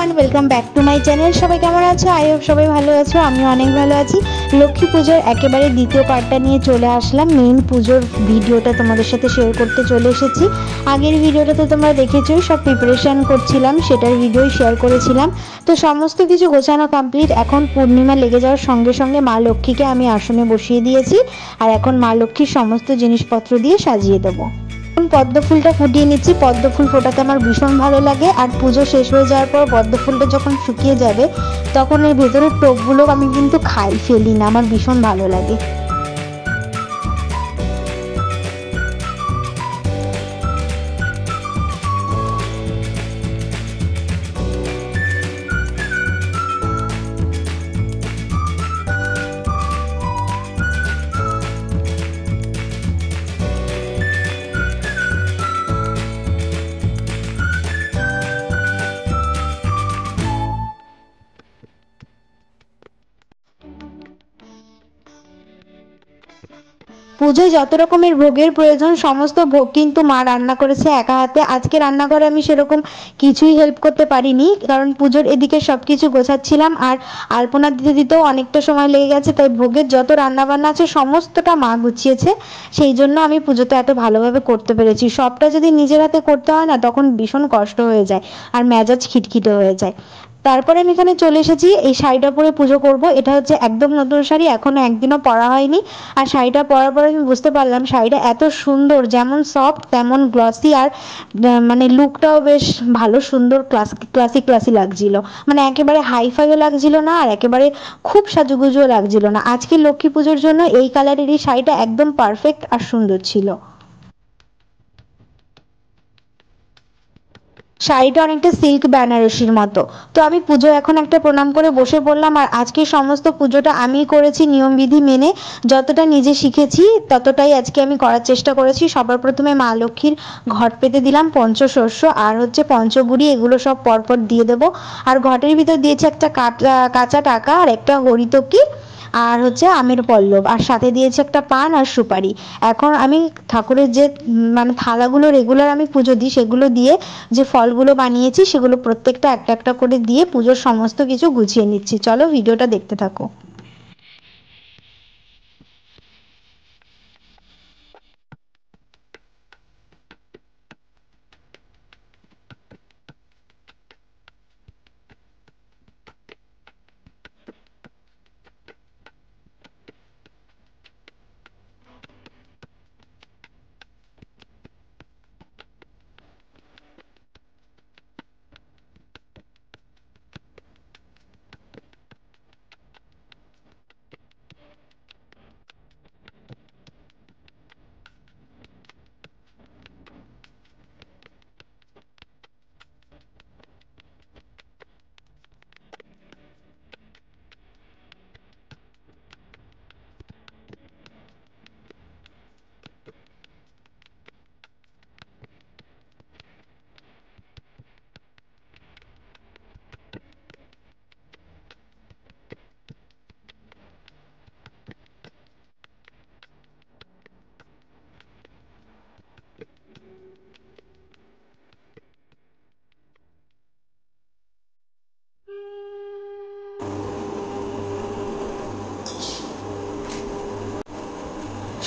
Everyone, welcome back to my channel. সবাই কেমন আছো? আই হোপ সবাই ভালো আছো। আমি অনেক ভালো আছি। লক্ষ্মী পুজোর একেবারে দ্বিতীয় পার্টটা নিয়ে চলে আসলাম। মেইন পুজোর ভিডিওটা তোমাদের সাথে শেয়ার করতে চলে এসেছি। আগের ভিডিওটা তো তোমরা দেখেছোই, সব প্রিপারেশন করছিলাম, সেটার ভিডিওই শেয়ার করেছিলাম। তো সমস্ত কিছু গোছানো কমপ্লিট। এখন পূর্ণিমা লেগে যাওয়ার সঙ্গে সঙ্গে মা লক্ষ্মীকে আমি আসনে বসিয়ে দিয়েছি, আর এখন মা লক্ষ্মীর সমস্ত জিনিসপত্র দিয়ে সাজিয়ে দেবো। পদ্ম ফুলটা ফুটিয়ে নিচ্ছি। পদ্ম ফুল ফোটাতে আমার ভীষণ ভালো লাগে, আর পুজো শেষ হয়ে যাওয়ার পর পদ্ম ফুলটা যখন শুকিয়ে যাবে তখন এর ভেতরের টোপগুলো আমি কিন্তু খাই, ফেলি না। আমার ভীষণ ভালো লাগে। পুজোয় যত রকমের ভোগের প্রয়োজন সমস্ত ভোগ কিন্তু মা রান্না করেছে একা হাতে। আজকে রান্নাঘরে আমি সেরকম কিছুই হেল্প করতে পারিনি, কারণ পুজোর এদিকে সবকিছু গোছাচ্ছিলাম, আর আলপনা দিতে দিতেও অনেকটা সময় লেগে গেছে। তাই ভোগের যত রান্না বান্না আছে সমস্তটা মা গুছিয়েছে। সেই জন্য আমি পুজোটা এত ভালোভাবে করতে পেরেছি। সবটা যদি নিজের হাতে করতে হয় না, তখন ভীষণ কষ্ট হয়ে যায় আর মেজাজ খিটখিটে হয়ে যায়। তারপরে আমি এখানে চলে এসেছি। এই শাড়িটা পরে পুজো করব। এটা হচ্ছে একদম নতুন শাড়ি, এখনো একদিনও পরা হয়নি। আর শাড়িটা পরার পরে আমি বুঝতে পারলাম শাড়িটা এত সুন্দর, যেমন সফট তেমন গ্লসি, আর মানে লুকটাও বেশ ভালো, সুন্দর, ক্লাসি ক্লাসি লাগছিল। মানে একেবারে হাইফাইও লাগছিল না, আর একেবারে খুব সাজুগুজুও লাগছিল না। আজকে লক্ষ্মী পুজোর জন্য এই কালারের এই শাড়িটা একদম পারফেক্ট আর সুন্দর ছিল। শাড়িটা অনেকটা সিল্ক বেনারসির মতো। তো আমি পুজো এখন একটা প্রণাম করে বসে পড়লাম, আর আজকে সমস্ত পুজোটা আমিই করেছি নিয়মবিধি মেনে। যতটা নিজে শিখেছি ততটাই আজকে আমি করার চেষ্টা করেছি। সবার প্রথমে মা লক্ষ্মীর ঘট পেতে দিলাম পঞ্চশস্য আর হচ্ছে পঞ্চগুড়ি, এগুলো সব পরপর দিয়ে দেবো। আর ঘটের ভিতর দিয়েছি একটা কাঁচা টাকা আর একটা হরিতকি, আর হচ্ছে আমের পল্লব, আর সাথে দিয়েছি একটা পান আর সুপারি। এখন আমি ঠাকুরের যে মানে থালাগুলো রেগুলার আমি পুজো দিই, সেগুলো দিয়ে যে ফলগুলো বানিয়েছি সেগুলো প্রত্যেকটা একটা একটা করে দিয়ে পুজোর সমস্ত কিছু গুছিয়ে নিচ্ছি। চলো ভিডিওটা দেখতে থাকো।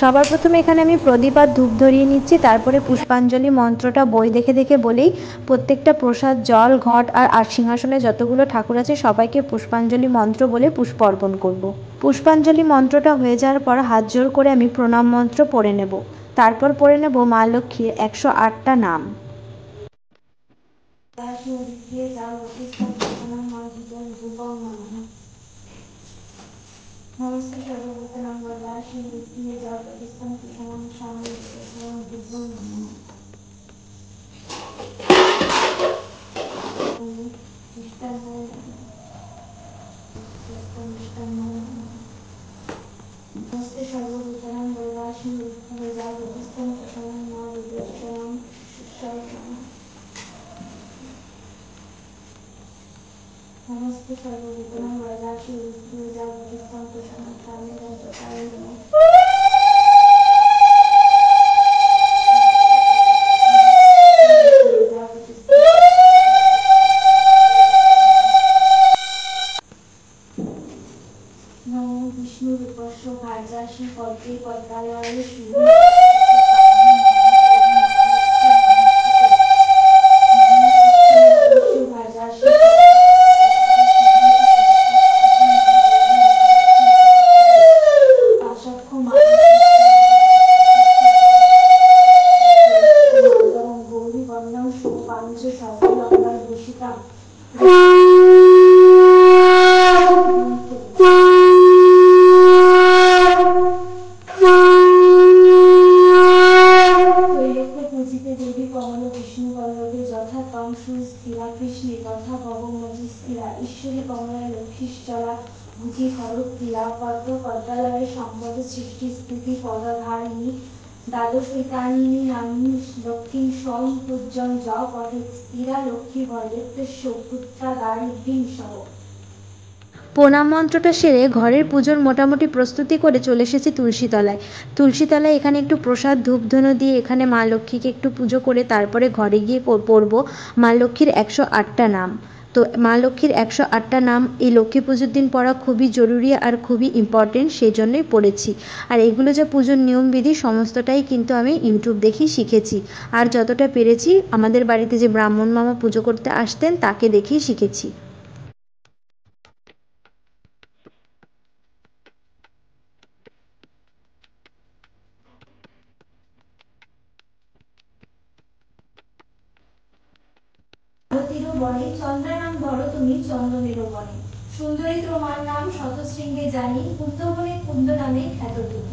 সবার প্রথমে এখানে আমি প্রদীপ আর ধূপ ধরিয়ে নিচ্ছি, তারপরে পুষ্পাঞ্জলি মন্ত্রটা বই দেখে দেখে বলেই প্রত্যেকটা প্রসাদ, জল, ঘট আর সিংহাসনে যতগুলো ঠাকুর আছে সবাইকে পুষ্পাঞ্জলি মন্ত্র বলে পুষ্প অর্পণ করব। পুষ্পাঞ্জলি মন্ত্রটা হয়ে যাওয়ার পর হাত জোড় করে আমি প্রণাম মন্ত্র পড়ে নেব। তারপর পড়ে নেব মা লক্ষ্মীর 108টা নাম। নমস্তে সর্বভূতানাং বরদাসি নিত্যে যা প্রতিষ্ঠান্তি সমং সামং দুর্গম নমঃ। नमस्ते सर्वभूतानां वरदासि नित्यं यदा प्रतिष्ठं प्रसन्नं मां विद्याचरणं शिष्याय नमः। नमस्ते सर्वभूतानां वरदासि नित्यं यदा प्रतिष्ठं प्रसन्नं कामेभ्यः नमः। বিষ্ণু রূপস্য ভার্যাসি পদ্মে পদ্মালয়ে ঈশ্বরী কমলায় লক্ষ্মীশ্বরা বুঝি স্বরূপ ক্রিয়া পদ্ম পদ্মালয়ে সম্পদ সৃষ্টি স্থিতি পদাধারিণী দ্বাদশিতানিনী নামিনী লক্ষ্মী স্বয়ং পূজ্যং জ পদে স্থিরা লক্ষ্মী ভয়ত্তস্য পুত্রা দারিদ্র্যং সহ। প্রণাম মন্ত্রটা সেরে ঘরের পুজোর মোটামুটি প্রস্তুতি করে চলে এসেছি তুলসীতলায় এখানে একটু প্রসাদ ধূপধুনো দিয়ে এখানে মা লক্ষ্মীকে একটু পুজো করে তারপরে ঘরে গিয়ে পড়বো মা লক্ষ্মীর 108টা নাম। তো মা লক্ষ্মীর 108টা নাম এই লক্ষ্মী পুজোর দিন পড়া খুবই জরুরি আর খুবই ইম্পর্টেন্ট, সেই জন্যই পড়েছি। আর এগুলো যে পুজোর নিয়মবিধি সমস্তটাই কিন্তু আমি ইউটিউব দেখেই শিখেছি, আর যতটা পেরেছি আমাদের বাড়িতে যে ব্রাহ্মণ মামা পুজো করতে আসতেন তাকে দেখেই শিখেছি। বনে চন্দ্রানাম ধরো তুমি চন্দ্রনের বনে, সুন্দরী তোমার নাম শতশৃঙ্গে জানি, কুন্দবনে কুন্দ নামে খ্যাত তুমি।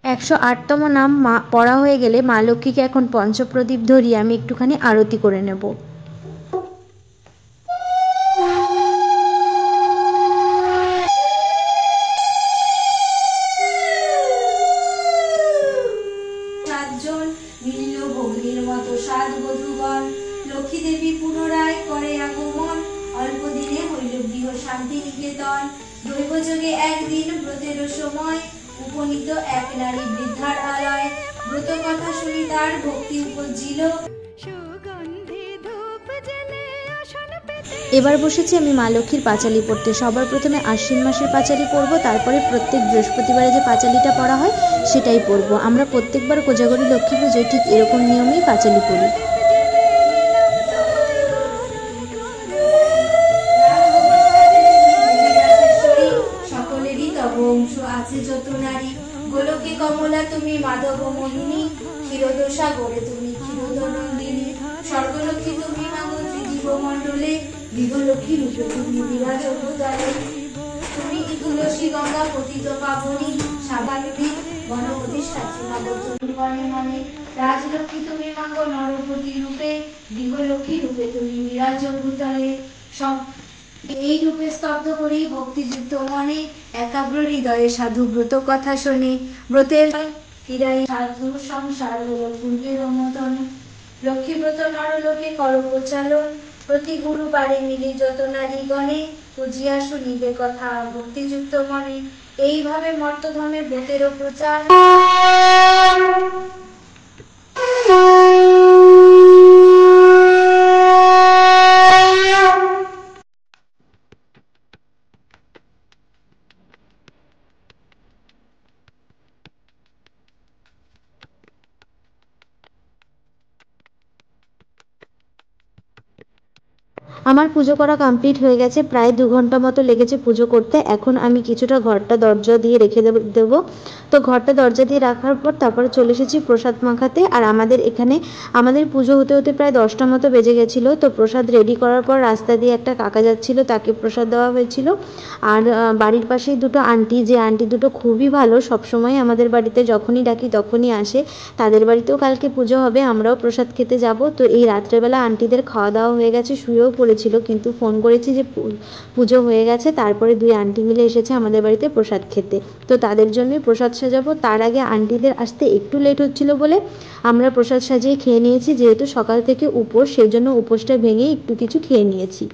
একশো 8তম নাম পড়া হয়ে গেলে মা লক্ষ্মীকে এখন পঞ্চপ্রদীপ ধরিয়ে আমি একটুখানি আরতি করে নেব। সাতজন মিলল ভগ্নির মতো সাত বধূগণ, লক্ষ্মী দেবী পুনরায় করে আগমন, অল্প দিনে হইল গৃহ শান্তি নিকেতন। দৈবযোগে একদিন ব্রতের সময়, উপনীত এক নারী বৃদ্ধার আলয়, ব্রত কথা শুনি তার ভক্তি উপজিল। এবার বসেছি আমি মা লক্ষ্মীর পাঁচালি পড়তে। সবার প্রথমে আশ্বিন মাসের পাঁচালি পড়ব, তারপরে প্রত্যেক বৃহস্পতিবারে যে পাঁচালিটা পড়া হয় সেটাই পড়ব। আমরা প্রত্যেকবার কোজাগরী লক্ষ্মী পুজোয় ঠিক এরকম নিয়মেই পাঁচালি পড়ি। সকলেরই তব অংশ আছে যত নারী, গোলকে কমলা তুমি মাধব মোহিনী, ক্ষীরদোষা গড়ে তুমি ক্ষীরোদনন্দিনী, স্বর্গলক্ষ্মী তুমি মাগো ত্রিজীব মণ্ডলে, দিগলক্ষ্মী রূপে তুমি বিরাজ অবতারে। তুমি তুলসী গঙ্গা পতিত পাবনী, সাবানুদি বনপ্রতিষ্ঠাত্রী মাগো তুমি মনে মনে, রাজলক্ষ্মী তুমি মাগো নরপতি রূপে, দিগলক্ষ্মী রূপে তুমি বিরাজ অবতারে। এই রূপে স্তব্ধ করি ভক্তিযুক্ত মনে, একাগ্র হৃদয়ে সাধু ব্রত কথা শোনে। ব্রতের হৃদয়ে সাধু সংসার হলো পূর্বের মতন, লক্ষ্মীব্রত নরলোকে কর প্রচালন, প্রতি গুরুবারে মিলে যত নারী গণে, পুজিয়া শুনিবে কথা ভক্তিযুক্ত মনে। এইভাবে মর্তধামে ব্রতেরও প্রচার। আমার পুজো করা কমপ্লিট হয়ে গেছে, প্রায় 2 ঘন্টা মতো লেগেছে পুজো করতে। এখন আমি কিছুটা ঘরটা দরজা দিয়ে রেখে দেবো। তো ঘরটা দরজা দিয়ে রাখার পর তারপরে চলে এসেছি প্রসাদ মাখাতে। আর আমাদের পুজো হতে হতে প্রায় 10টা মতো বেজে গেছিলো। তো প্রসাদ রেডি করার পর রাস্তা দিয়ে একটা কাকা যাচ্ছিলো, তাকে প্রসাদ দেওয়া হয়েছিল। আর বাড়ির পাশেই দুটো আন্টি, যে আন্টি দুটো খুবই ভালো, সবসময় আমাদের বাড়িতে যখনই ডাকি তখনই আসে। তাদের বাড়িতেও কালকে পুজো হবে, আমরাও প্রসাদ খেতে যাব। তো এই রাত্রেবেলা আন্টিদের খাওয়া দাওয়া হয়ে গেছে, শুয়েও পড়েছিল, কিন্তু ফোন করেছি যে পুজো হয়ে গেছে, তারপরে 2 আন্টি মিলে এসেছে আমাদের বাড়িতে প্রসাদ খেতে। তো তাদের জন্যই প্রসাদ সাজাবো। তার আগে আন্টিদের আসতে একটু লেট হচ্ছিল বলে আমরা প্রসাদ সাজিয়ে খেয়ে নিয়েছি। যেহেতু সকাল থেকে উপোস, সেজন্য উপোসটা ভেঙে একটু কিছু খেয়ে নিয়েছি।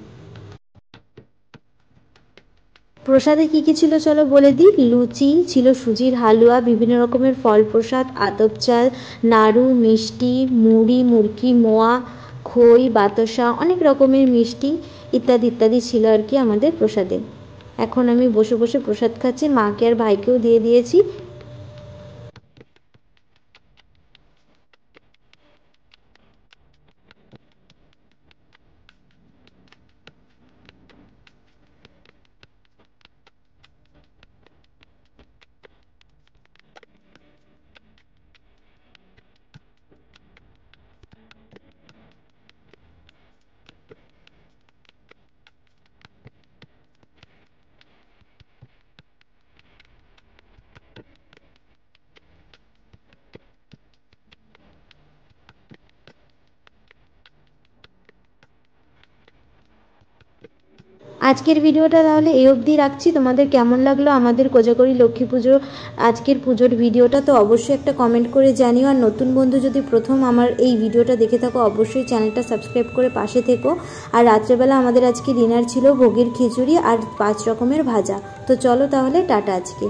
প্রসাদে কি কি ছিল চলো বলে দিই। লুচি ছিল, সুজির হালুয়া, বিভিন্ন রকমের ফল প্রসাদ, আতপ চাল, নাড়ু, মিষ্টি, মুড়ি, মুরকি, মোয়া, খই, বাতাসা, অনেক রকমের মিষ্টি ইত্যাদি ইত্যাদি ছিল আর কি আমাদের প্রসাদে। এখন আমি বসে বসে প্রসাদ খাচ্ছি, মাকে আর ভাইকেও দিয়ে দিয়েছি। আজকের ভিডিওটা তাহলে এই অবধি রাখছি। তোমাদের কেমন লাগলো আমাদের কোজাগরী লক্ষ্মী পুজো আজকের পুজোর ভিডিওটা, তো অবশ্যই একটা কমেন্ট করে জানিও। আর নতুন বন্ধু যদি প্রথম আমার এই ভিডিওটা দেখে থাকো, অবশ্যই চ্যানেলটা সাবস্ক্রাইব করে পাশে থেকো। আর রাত্রেবেলা আমাদের আজকে ডিনার ছিল ভোগের খিচুড়ি আর 5 রকমের ভাজা। তো চলো তাহলে, টাটা আজকে।